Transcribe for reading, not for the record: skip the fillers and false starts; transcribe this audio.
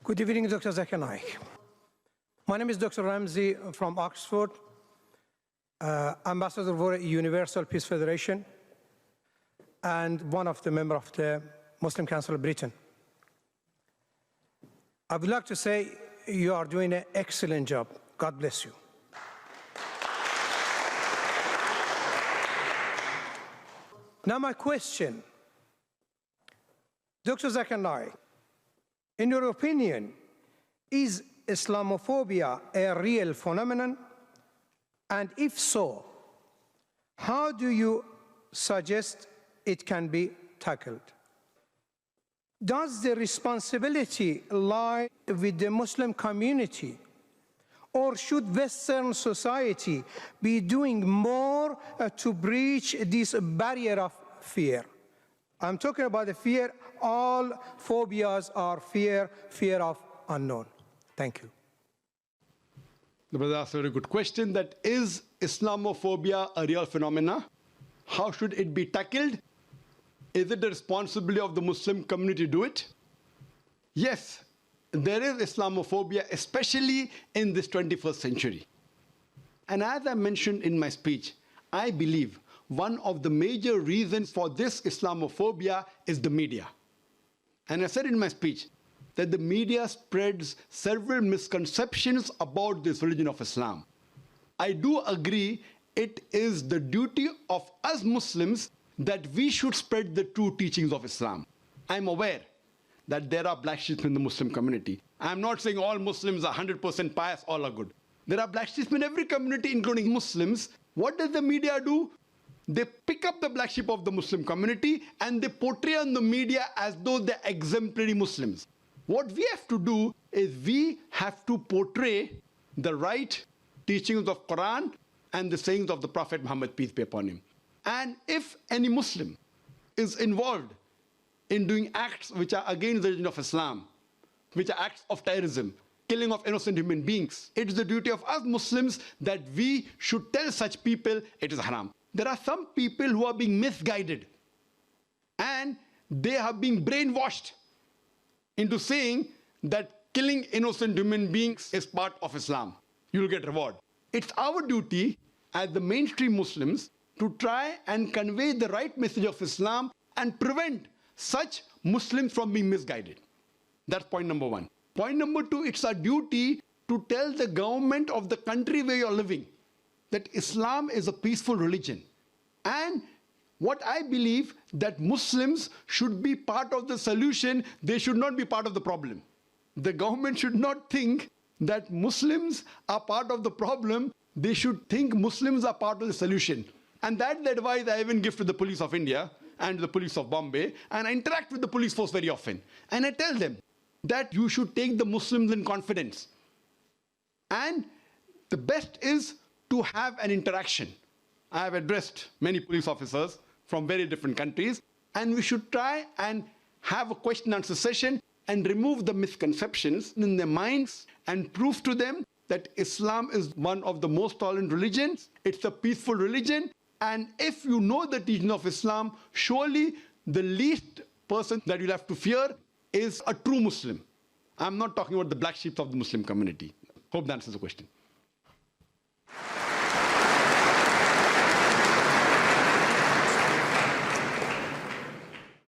Good evening, Dr. Zakir Naik. My name is Dr. Ramzi from Oxford, ambassador for Universal Peace Federation, and one of the members of the Muslim Council of Britain. I would like to say you are doing an excellent job. God bless you. Now my question, Dr. Zakir Naik, in your opinion, is Islamophobia a real phenomenon? And if so, how do you suggest it can be tackled? Does the responsibility lie with the Muslim community, or should Western society be doing more to breach this barrier of fear? I'm talking about the fear. All phobias are fear of unknown. Thank you. The brother asked a very good question, that is Islamophobia a real phenomena? How should it be tackled? Is it the responsibility of the Muslim community to do it? Yes, there is Islamophobia, especially in this 21st century. And as I mentioned in my speech, I believe one of the major reasons for this Islamophobia is the media. And I said in my speech that the media spreads several misconceptions about this religion of Islam. I do agree it is the duty of us Muslims that we should spread the true teachings of Islam. I'm aware that there are black sheep in the Muslim community. I'm not saying all Muslims are 100% pious, all are good. There are black sheep in every community, including Muslims. What does the media do? They pick up the black sheep of the Muslim community and they portray on the media as though they're exemplary Muslims. What we have to do is we have to portray the right teachings of Quran and the sayings of the Prophet Muhammad, peace be upon him. And if any Muslim is involved in doing acts which are against the religion of Islam, which are acts of terrorism, killing of innocent human beings, it is the duty of us Muslims that we should tell such people it is haram. There are some people who are being misguided and they are being brainwashed into saying that killing innocent human beings is part of Islam. You will get reward. It's our duty as the mainstream Muslims to try and convey the right message of Islam and prevent such Muslims from being misguided. That's point number one. Point number two, it's our duty to tell the government of the country where you're living that Islam is a peaceful religion. And what I believe that Muslims should be part of the solution, they should not be part of the problem. The government should not think that Muslims are part of the problem, they should think Muslims are part of the solution. And that's the advice I even give to the police of India and the police of Bombay, and I interact with the police force very often. And I tell them that you should take the Muslims in confidence. And the best is to have an interaction. I have addressed many police officers from very different countries, and we should try and have a question and answer session and remove the misconceptions in their minds and prove to them that Islam is one of the most tolerant religions, it's a peaceful religion, and if you know the teaching of Islam, surely the least person that you'll have to fear is a true Muslim. I'm not talking about the black sheep of the Muslim community. Hope that answers the question.